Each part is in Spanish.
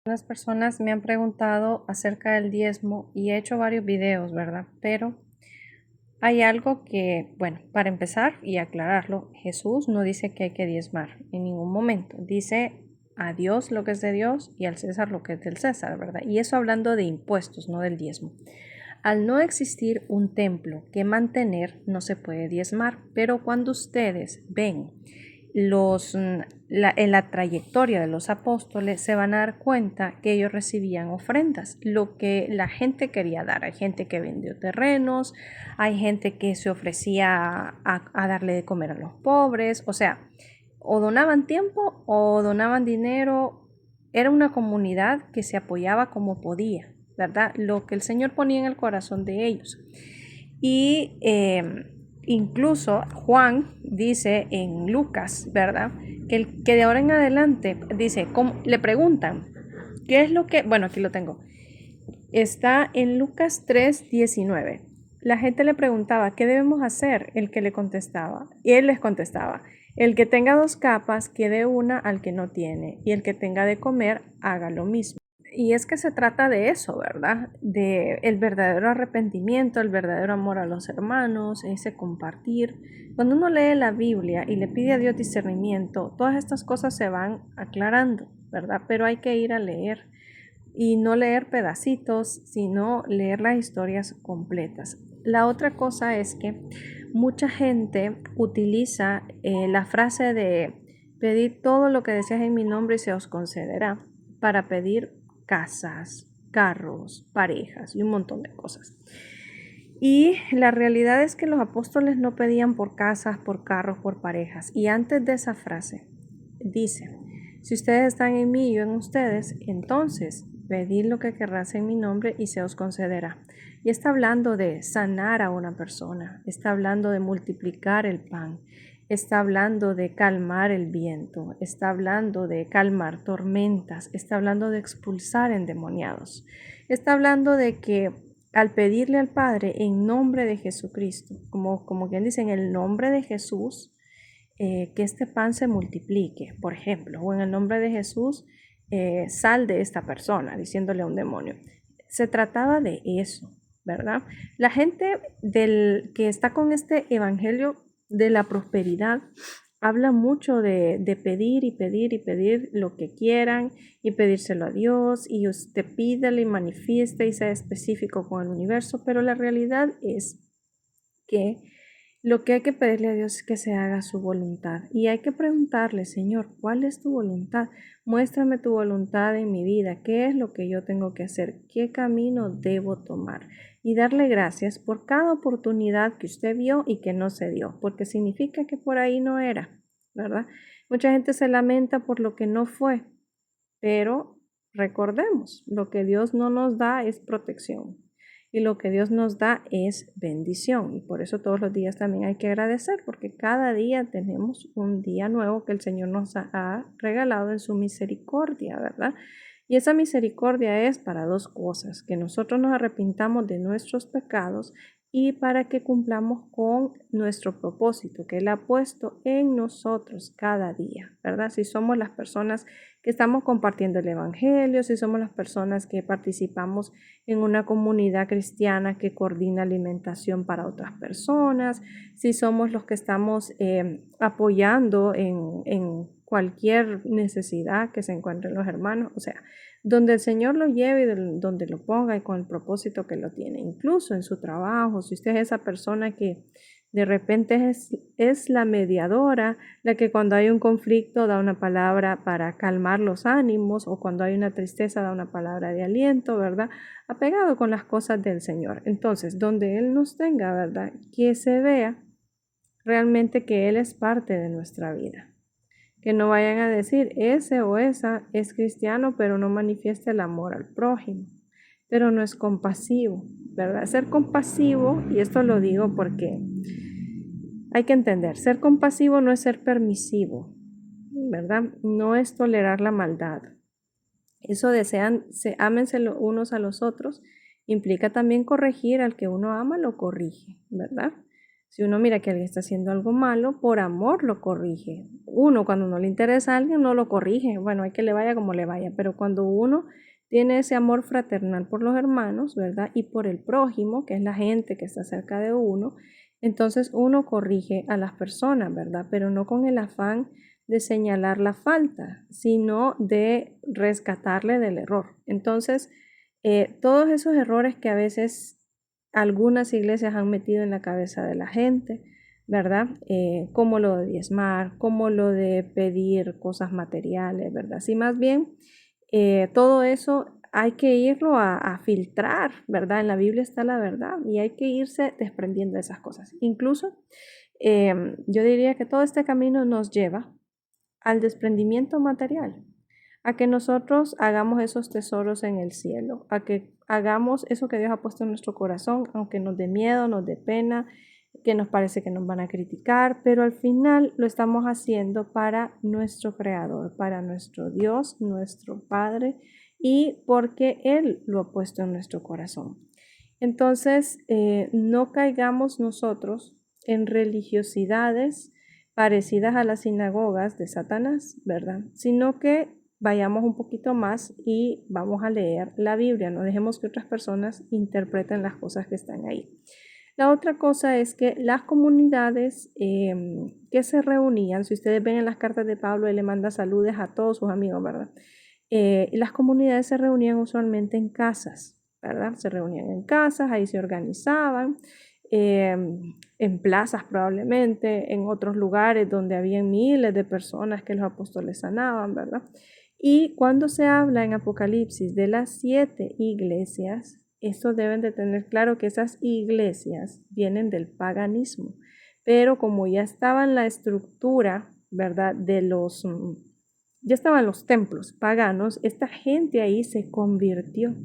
Algunas personas me han preguntado acerca del diezmo y he hecho varios videos, ¿verdad? Pero hay algo que, bueno, para empezar y aclararlo, Jesús no dice que hay que diezmar en ningún momento. Dice a Dios lo que es de Dios y al César lo que es del César, ¿verdad? Y eso hablando de impuestos, no del diezmo. Al no existir un templo que mantener, no se puede diezmar, pero cuando ustedes ven en la trayectoria de los apóstoles, se van a dar cuenta que ellos recibían ofrendas, lo que la gente quería dar. Hay gente que vendió terrenos, hay gente que se ofrecía a darle de comer a los pobres, o sea, o donaban tiempo o donaban dinero. Era una comunidad que se apoyaba como podía, ¿verdad? Lo que el Señor ponía en el corazón de ellos. Y incluso Juan dice en Lucas, ¿verdad? Que de ahora en adelante, dice, le preguntan, ¿qué es lo que? Bueno, aquí lo tengo. Está en Lucas 3:19. La gente le preguntaba, ¿qué debemos hacer? El que le contestaba, y él les contestaba, el que tenga 2 capas, que dé una al que no tiene, y el que tenga de comer, haga lo mismo. Y es que se trata de eso, ¿verdad? De el verdadero arrepentimiento, el verdadero amor a los hermanos, ese compartir. Cuando uno lee la Biblia y le pide a Dios discernimiento, todas estas cosas se van aclarando, ¿verdad? Pero hay que ir a leer y no leer pedacitos, sino leer las historias completas. La otra cosa es que mucha gente utiliza la frase de pedid todo lo que deseas en mi nombre y se os concederá para pedir casas, carros, parejas y un montón de cosas. Y la realidad es que los apóstoles no pedían por casas, por carros, por parejas. Y antes de esa frase dice, si ustedes están en mí y yo en ustedes, entonces pedid lo que querrás en mi nombre y se os concederá. Y está hablando de sanar a una persona, está hablando de multiplicar el pan, está hablando de calmar el viento, está hablando de calmar tormentas, está hablando de expulsar endemoniados, está hablando de que al pedirle al Padre en nombre de Jesucristo, como quien dice, en el nombre de Jesús, que este pan se multiplique, por ejemplo, o en el nombre de Jesús, sal de esta persona, diciéndole a un demonio. Se trataba de eso, ¿verdad? La gente que está con este evangelio de la prosperidad habla mucho de pedir y pedir y pedir lo que quieran y pedírselo a Dios y usted pídele y manifieste y sea específico con el universo, pero la realidad es que lo que hay que pedirle a Dios es que se haga su voluntad. Y hay que preguntarle, Señor, ¿cuál es tu voluntad? Muéstrame tu voluntad en mi vida. ¿Qué es lo que yo tengo que hacer? ¿Qué camino debo tomar? Y darle gracias por cada oportunidad que usted vio y que no se dio, porque significa que por ahí no era, ¿verdad? Mucha gente se lamenta por lo que no fue, pero recordemos, lo que Dios no nos da es protección. Y lo que Dios nos da es bendición. Y por eso todos los días también hay que agradecer, porque cada día tenemos un día nuevo que el Señor nos ha regalado en su misericordia, ¿verdad? Y esa misericordia es para 2 cosas, que nosotros nos arrepintamos de nuestros pecados y para que cumplamos con nuestro propósito que Él ha puesto en nosotros cada día, ¿verdad? Si somos las personas que estamos compartiendo el Evangelio, si somos las personas que participamos en una comunidad cristiana que coordina alimentación para otras personas, si somos los que estamos apoyando en cualquier necesidad que se encuentren los hermanos, o sea, donde el Señor lo lleve y donde lo ponga y con el propósito que lo tiene, incluso en su trabajo, si usted es esa persona que de repente es la mediadora, la que cuando hay un conflicto da una palabra para calmar los ánimos o cuando hay una tristeza da una palabra de aliento, ¿verdad? Apegado con las cosas del Señor. Entonces, donde Él nos tenga, ¿verdad? Que se vea realmente que Él es parte de nuestra vida. Que no vayan a decir, ese o esa es cristiano, pero no manifiesta el amor al prójimo, pero no es compasivo, ¿verdad? Ser compasivo, y esto lo digo porque hay que entender, ser compasivo no es ser permisivo, ¿verdad? No es tolerar la maldad. Eso desean, ámense unos a los otros, implica también corregir al que uno ama, lo corrige, ¿verdad? Si uno mira que alguien está haciendo algo malo, por amor lo corrige. Uno cuando no le interesa a alguien no lo corrige. Bueno, hay que le vaya como le vaya, pero cuando uno tiene ese amor fraternal por los hermanos, ¿verdad? Y por el prójimo, que es la gente que está cerca de uno, entonces uno corrige a las personas, ¿verdad? Pero no con el afán de señalar la falta, sino de rescatarle del error. Entonces, todos esos errores que a veces algunas iglesias han metido en la cabeza de la gente, ¿verdad? Como lo de diezmar, como lo de pedir cosas materiales, ¿verdad? Sí, más bien, todo eso hay que irlo a filtrar, ¿verdad? En la Biblia está la verdad y hay que irse desprendiendo de esas cosas. Incluso, yo diría que todo este camino nos lleva al desprendimiento material, a que nosotros hagamos esos tesoros en el cielo, a que hagamos eso que Dios ha puesto en nuestro corazón, aunque nos dé miedo, nos dé pena, que nos parece que nos van a criticar, pero al final lo estamos haciendo para nuestro Creador, para nuestro Dios, nuestro Padre, y porque Él lo ha puesto en nuestro corazón. Entonces, no caigamos nosotros en religiosidades parecidas a las sinagogas de Satanás, ¿verdad? Sino que vayamos un poquito más y vamos a leer la Biblia, no dejemos que otras personas interpreten las cosas que están ahí. La otra cosa es que las comunidades que se reunían, si ustedes ven en las cartas de Pablo, él le manda saludos a todos sus amigos, ¿verdad? Las comunidades se reunían usualmente en casas, ¿verdad? Se reunían en casas, ahí se organizaban, en plazas probablemente, en otros lugares donde había miles de personas que los apóstoles sanaban, ¿verdad? Y cuando se habla en Apocalipsis de las 7 iglesias, esto deben de tener claro que esas iglesias vienen del paganismo, pero como ya estaba en la estructura, ¿verdad? Ya estaban los templos paganos, esta gente ahí se convirtió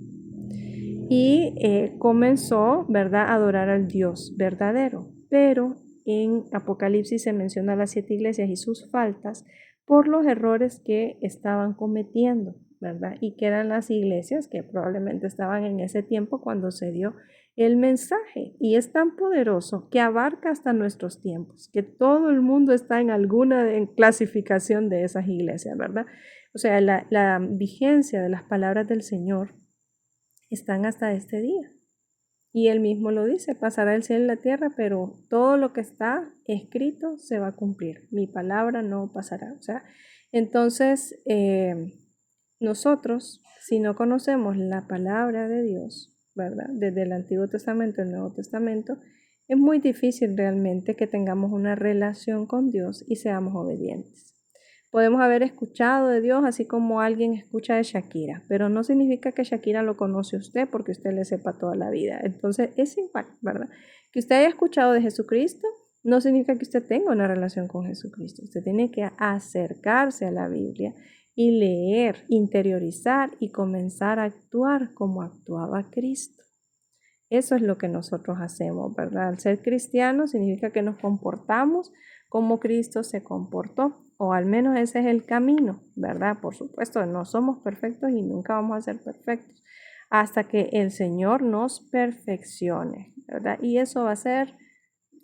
y comenzó, ¿verdad?, a adorar al Dios verdadero. Pero en Apocalipsis se menciona las 7 iglesias y sus faltas por los errores que estaban cometiendo, ¿verdad? Y que eran las iglesias que probablemente estaban en ese tiempo cuando se dio el mensaje. Y es tan poderoso que abarca hasta nuestros tiempos, que todo el mundo está en alguna clasificación de esas iglesias, ¿verdad? O sea, la vigencia de las palabras del Señor están hasta este día. Y él mismo lo dice, pasará el cielo y la tierra, pero todo lo que está escrito se va a cumplir. Mi palabra no pasará. O sea, entonces, nosotros, si no conocemos la palabra de Dios, ¿verdad? Desde el Antiguo Testamento al Nuevo Testamento, es muy difícil realmente que tengamos una relación con Dios y seamos obedientes. Podemos haber escuchado de Dios así como alguien escucha de Shakira, pero no significa que Shakira lo conoce a usted porque usted le sepa toda la vida. Entonces es igual, ¿verdad? Que usted haya escuchado de Jesucristo no significa que usted tenga una relación con Jesucristo. Usted tiene que acercarse a la Biblia y leer, interiorizar y comenzar a actuar como actuaba Cristo. Eso es lo que nosotros hacemos, ¿verdad? Al ser cristianos significa que nos comportamos como Cristo se comportó, o al menos ese es el camino, ¿verdad? Por supuesto, no somos perfectos y nunca vamos a ser perfectos hasta que el Señor nos perfeccione, ¿verdad? Y eso va a ser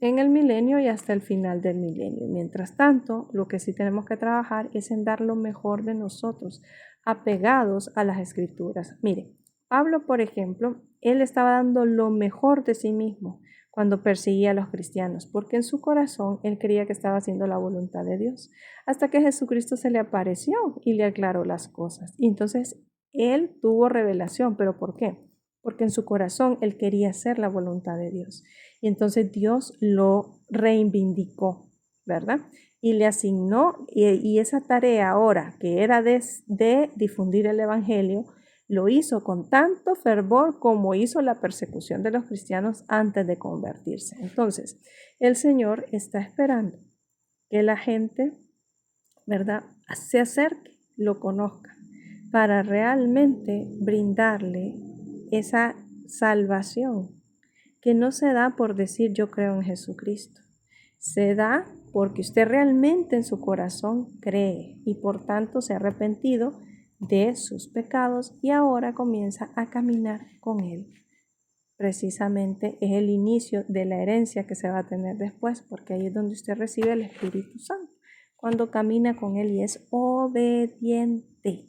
en el milenio y hasta el final del milenio. Mientras tanto, lo que sí tenemos que trabajar es en dar lo mejor de nosotros, apegados a las escrituras. Mire, Pablo, por ejemplo, él estaba dando lo mejor de sí mismo cuando perseguía a los cristianos, porque en su corazón él creía que estaba haciendo la voluntad de Dios, hasta que Jesucristo se le apareció y le aclaró las cosas. Y entonces él tuvo revelación, ¿pero por qué? Porque en su corazón él quería hacer la voluntad de Dios. Y entonces Dios lo reivindicó, ¿verdad? Y le asignó, y esa tarea ahora, que era de difundir el Evangelio, lo hizo con tanto fervor como hizo la persecución de los cristianos antes de convertirse. Entonces, el Señor está esperando que la gente, ¿verdad?, se acerque, lo conozca, para realmente brindarle esa salvación que no se da por decir yo creo en Jesucristo. Se da porque usted realmente en su corazón cree y por tanto se ha arrepentido de sus pecados y ahora comienza a caminar con Él. precisamente es el inicio de la herencia que se va a tener después, porque ahí es donde usted recibe el Espíritu Santo, cuando camina con Él y es obediente.